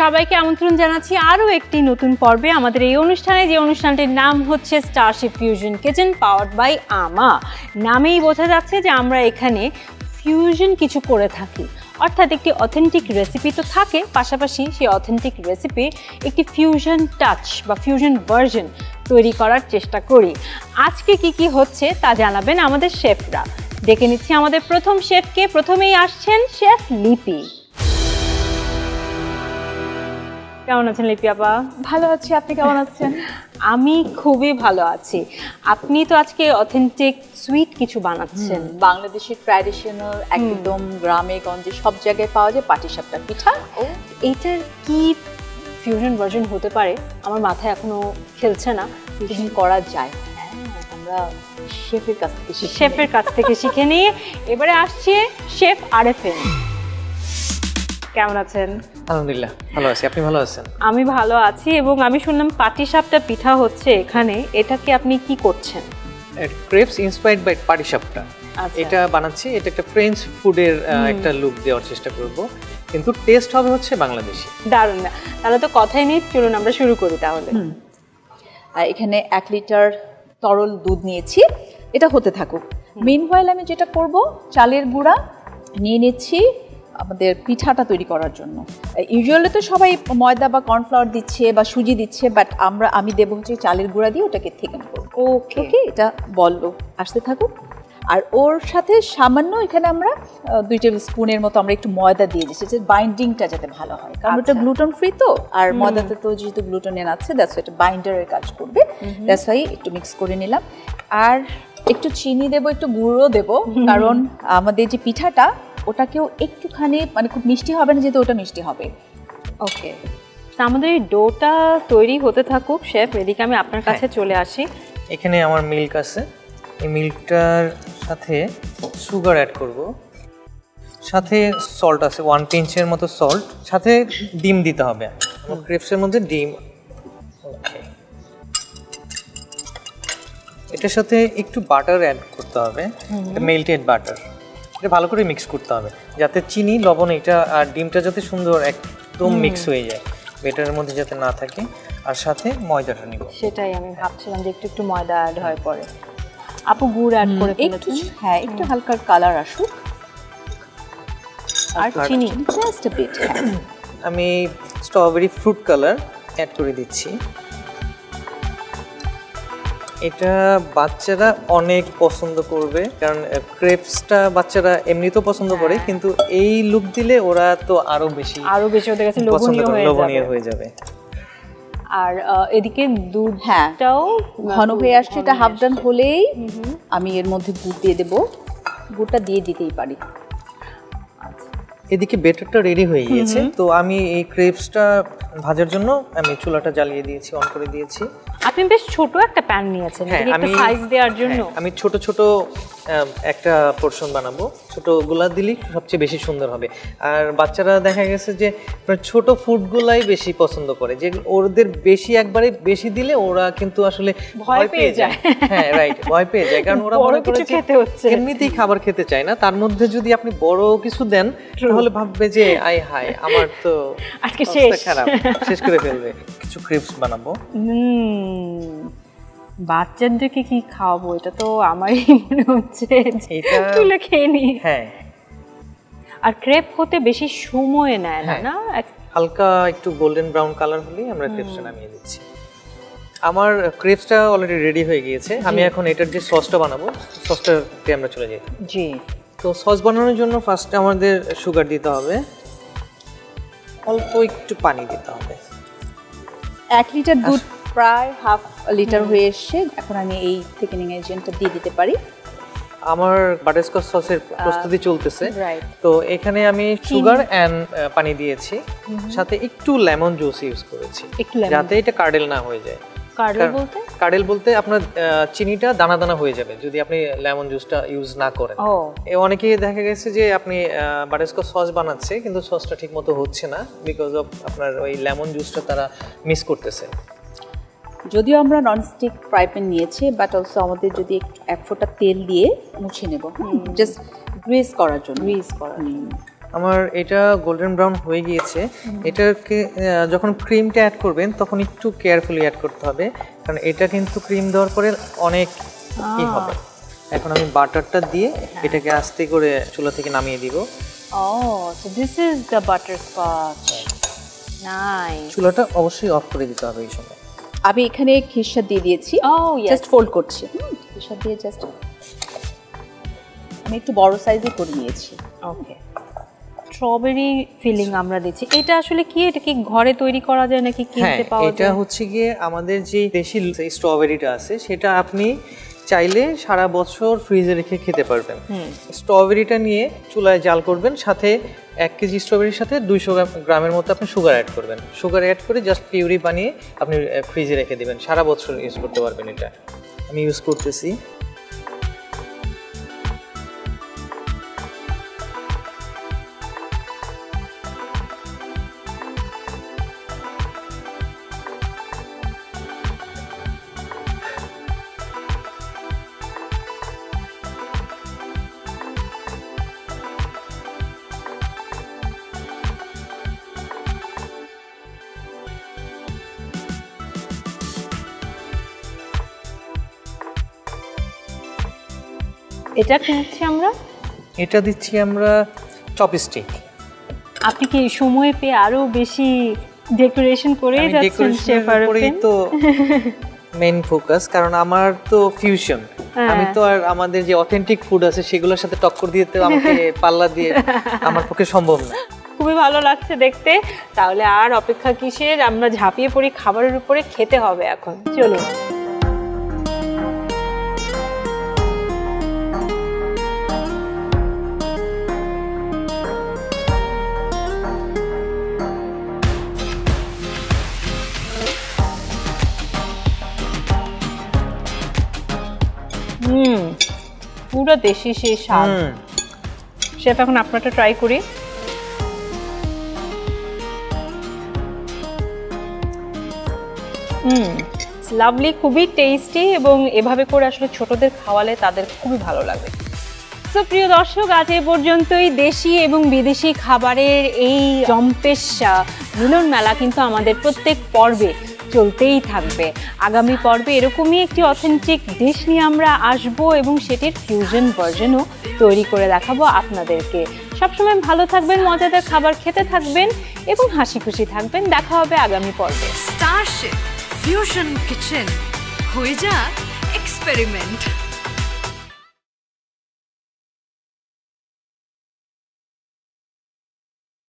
সবাইকে আমন্ত্রণ জানাচ্ছি আরও একটি নতুন পর্বে আমাদের এই অনুষ্ঠানে, যে অনুষ্ঠানটির নাম হচ্ছে starship fusion kitchen powered by আমা। নামেই বোঝা যাচ্ছে যে আমরা এখানে ফিউশন কিছু করে থাকি, অর্থাৎ একটি অথেন্টিক রেসিপি তো থাকে, পাশাপাশি সেই অথেন্টিক রেসিপি একটি ফিউশন টাচ বা ফিউশন ভার্জন তৈরি করার চেষ্টা করি। আজকে কি কি হচ্ছে তা জানাবেন আমাদের শেফরা। ডেকে নিচ্ছি আমাদের প্রথম শেফকে। প্রথমেই আসছেন শেফ লিপি। কেমন আছেন লিপি আপা? ভালো আছি, আপনি কেমন আছেন? আমি খুবই ভালো আছি। আপনি তো আজকে অথেন্টিক সুইট কিছু বানাচ্ছেন, বাংলাদেশের ট্র্যাডিশনাল, একদম গ্রামে গঞ্জে সব জায়গায় পাওয়া যায় পাটিসাপটা পিঠা। এইটার কি ফিউশন ভার্জন হতে পারে? আমার মাথায় এখনো খেলছে না। ফিউশন করা যায়, আমরা শেফের কাছ থেকে শিখে নিয়ে এবারে আসছে শেফ আরেফিন। কেমন আছেন? আলহামদুলিল্লাহ ভালো আছি, আপনি ভালো আছেন? আমি ভালো আছি, এবং আমি শুনলাম পাটিসাপটা পিঠা হচ্ছে এখানে, এটাকে আপনি কি করছেন? ক্রেপস ইন্সপায়ার্ড বাই পাটিসাপটা। এটা বানাচ্ছি, এটা একটা ফ্রেঞ্চ ফুডের একটা লুক দেওয়ার চেষ্টা করব, কিন্তু টেস্ট হবে হচ্ছে বাংলাদেশি। দারুণ, তাহলে তো কথাই নেই, চলুন আমরা শুরু করি তাহলে। এখানে 1 লিটার তরল দুধ নিয়েছি, এটা হতে থাকুক। মিনওয়াইল আমি যেটা করব, চালের গুঁড়া নিয়ে নিচ্ছি আমাদের পিঠাটা তৈরি করার জন্য। ইউজুয়ালি তো সবাই ময়দা বা কর্নফ্লাওয়ার দিচ্ছে বা সুজি দিচ্ছে, বাট আমি দেবো হচ্ছে চালের গুঁড়া দিয়ে ওটাকে থেকেন করব। ওকে, এটা বললো আসতে থাকুক। আর ওর সাথে সামান্য এখানে আমরা 2 টেবিল স্পুনের মতো আমরা একটু ময়দা দিয়ে দিচ্ছি, যে বাইন্ডিংটা যাতে ভালো হয়, কারণ ওটা গ্লুটেন ফ্রি তো, আর ময়দাতে তো যেহেতু গ্লুটেন আছে, দ্যাটস এটা বাইন্ডারের কাজ করবে, দ্যাটস ওয়াই একটু মিক্স করে নিলাম। আর একটু চিনি দেবো, একটু গুঁড়ো দেবো, কারণ আমাদের যে পিঠাটা ওটাকেও একটুখানি, মানে খুব মিষ্টি হবে না, যেহেতু ওটা মিষ্টি হবে। ওকে, আমাদের এই ডোটা তৈরি হতে থাকুক শেফ, এদিকে আমি আপনার কাছে চলে আসি। এখানে আমার মিল্ক আছে, এই মিল্কটার সাথে সুগার অ্যাড করব, সাথে সল্ট আছে 1 পিঞ্চের মতো সল্ট, সাথে ডিম দিতে হবে। আমার ক্রেপসের মধ্যে ডিম। ওকে, এটার সাথে একটু বাটার অ্যাড করতে হবে, মেল্টেড বাটার। এটা ভালো করে মিক্স করতে হবে, যাতে চিনি, লবণ এটা আর ডিমটা যাতে সুন্দর একদম মিক্স হয়ে যায়, বেটারের মধ্যে যাতে না থাকে। আর সাথে ময়দাটা নিব। সেটাই আমি ভাবছিলাম যে একটু ময়দা অ্যাড হয় পরে। আপু গুড় অ্যাড করে একটু, হ্যাঁ, একটু হালকা কালার আসুক। আর চিনি জাস্ট আ বিট। আমি স্ট্রবেরি ফ্রুট কালার অ্যাড করে দিচ্ছি। এটা বাচ্চারা অনেক পছন্দ করবে, কারণ ক্রেপসটা বাচ্চারা এমনিতেও পছন্দ করে, কিন্তু এই লুক দিলে ওরা তো আরো বেশি ওদের কাছে লোভনীয় হয়ে যাবে। আর এদিকে দুধটাও ঘন হয়ে আসছে, এটা হাফ ডান হলেই আমি এর মধ্যে গুড় দিয়ে দেবো। গুড়টা দিয়ে দিতেই পারি। এদিকে বেটারটা রেডি হয়ে গিয়েছে, তো আমি এই ক্রেপসটা ভাজার জন্য আমি চুলাটা জ্বালিয়ে দিয়েছি, অন করে দিয়েছি। আপনি বেশ ছোট একটা প্যান নিয়েছেন, একটা সাইজ দেওয়ার জন্য। আমি ছোট ছোট একটা পোরশন বানাবো, ছোটগুলা দিলেই সবচেয়ে বেশি সুন্দর হবে। আর বাচ্চারা দেখা গেছে যে ছোট ফুডগুলাই বেশি পছন্দ করে, যে ওদের বেশি একবারে বেশি দিলে ওরা কিন্তু আসলে ভয় পেয়ে যায়। হ্যাঁ, রাইট, ভয় পেয়ে যায়, কারণ ওরা মনে করে যে এমনিতেই খাবার খেতে চায় না, তার মধ্যে যদি আপনি বড় কিছু দেন তাহলে ভাববে যে আয় হায়, আমার তো আজকে শেষ, খারাপ, শেষ করে ফেলবে। কিছু ক্রিপস বানাবো। বাচ্চাদেরকে কি খাওয়াবো, এটা তো আমারই মনে হচ্ছে তুলে খেয়ে নি। হ্যাঁ, আর ক্রেপ হতে বেশি সময় নেয় না, হালকা একটু গোল্ডেন ব্রাউন কালার হলেই আমরা ক্রেপসটা নামিয়ে দিচ্ছি। আমার ক্রেপসটা অলরেডি রেডি হয়ে গিয়েছে, আমি এখন এটার যে সসটা বানাবো, সসটাতে আমরা চলে যাই। জি, তো সস বানানোর জন্য ফার্স্টে আমাদের সুগার দিতে হবে, অল্প একটু পানি দিতে হবে। 1 লিটার দুধ প্রায় হাফ লিটার হয়ে এসছে, এখন আমি এই থিকেনিং এজেন্টটা দিয়ে দিতে পারি। আমার বাটারস্কচ সসের প্রস্তুতি চলতেছে, তো এখানে আমি সুগার এন্ড পানি দিয়েছি, সাথে একটু লেমন জুস ইউজ করেছি, যাতে এটা কার্ডেল না হয়ে যায়। কার্ডেল বলতে আপনার চিনিটা দানা দানা হয়ে যাবে যদি আপনি লেমন জুসটা ইউজ না করেন। অনেকেই দেখা গেছে যে আপনি বাটারস্কচ সস বানাচ্ছে, কিন্তু সসটা ঠিক মতো হচ্ছে না, বিকজ অফ আপনার ওই লেমন জুসটা তারা মিস করতেছে। যদিও আমরা ননস্টিক ফ্রাই প্যান নিয়েছি, বাট অলসো আমাদের যদি একটু 1 ফোঁটা তেল দিয়ে মুছে নেব, জাস্ট গ্রিস করার জন্য। আমার এটা গোল্ডেন ব্রাউন হয়ে গিয়েছে। এটাকে যখন ক্রিমটা অ্যাড করবেন তখন একটু কেয়ারফুলি অ্যাড করতে হবে, কারণ এটা কিন্তু ক্রিম দেওয়ার পরে অনেক কি হবে। এখন আমি বাটারটা দিয়ে এটাকে আস্তে করে চুলা থেকে নামিয়ে দিব। So this is the butterscotch. Nice. চুলাটা অবশ্যই অফ করে দিতে হবে এই সময়। আমি এখানে খিরসাদ দিয়ে দিয়েছি, জাস্ট ফোল্ড করছি। খিরসাদ দিয়ে জাস্ট আমি একটু বড় সাইজে করে নিয়েছি। ওকে, স্ট্রবেরি ফিলিং আমরা দিচ্ছি। এটা আসলে কি, এটা কি ঘরে তৈরি করা যায় নাকি কিনতে পাওয়া যায়? এটা হচ্ছে গিয়ে আমাদের যে দেশি স্ট্রবেরিটা আছে সেটা আপনি চাইলে সারা বছর ফ্রিজে রেখে খেতে পারবেন। স্ট্রবেরিটা নিয়ে চুলায় জাল করবেন, সাথে 1 কেজি স্ট্রবেরির সাথে 200 গ্রামের মতো আপনি সুগার অ্যাড করবেন। সুগার অ্যাড করে জাস্ট পিউরি বানিয়ে আপনি ফ্রিজে রেখে দিবেন, সারা বছর ইউজ করতে পারবেন। এটা আমি ইউজ করতেছি। এটা কি দিচ্ছি আমরা? এটা দিচ্ছি আমরা চপস্টিক। আপনি কি সময় পেয়ে আরো বেশি ডেকোরেশন করে যাচ্ছেন শেফ আরফিন? তো মেইন ফোকাস, কারণ আমার তো ফিউশন, আমি তো আর আমাদের যে অথেন্টিক ফুড আছে সেগুলোর সাথে টক্কর দিয়ে তো আমাকে পাল্লা দিয়ে আমার পক্ষে সম্ভব না। খুবই ভালো লাগছে দেখতে। তাহলে আর অপেক্ষা কিসের, আমরা ঝাঁপিয়ে পড়ি খাবারের উপরে, খেতে হবে এখন। চলুন। পুরো দেশি সেই স্বাদ। শেফ, এখন আপনারটা ট্রাই করি। লাভলি, খুবই টেস্টি, এবং এভাবে করে আসলে ছোটদের খাওয়ালে তাদের খুবই ভালো লাগবে। তো প্রিয় দর্শক, আজ এ পর্যন্তই। দেশি এবং বিদেশি খাবারের এই জম্পেশ মিলন মেলা কিন্তু আমাদের প্রত্যেক পর্বে চলতেই থাকবে। আগামী পর্বে এরকমই একটি অথেন্টিক ডিশ নিয়ে আমরা আসবো এবং সেটির ফিউশন ভার্জনও তৈরি করে দেখাবো আপনাদেরকে। সবসময় ভালো থাকবেন, মজাদার খাবার খেতে থাকবেন এবং হাসি খুশি থাকবেন। দেখা হবে আগামী পর্বে। স্টারশেফ ফিউশন কিচেন, হয়ে যাক এক্সপেরিমেন্ট।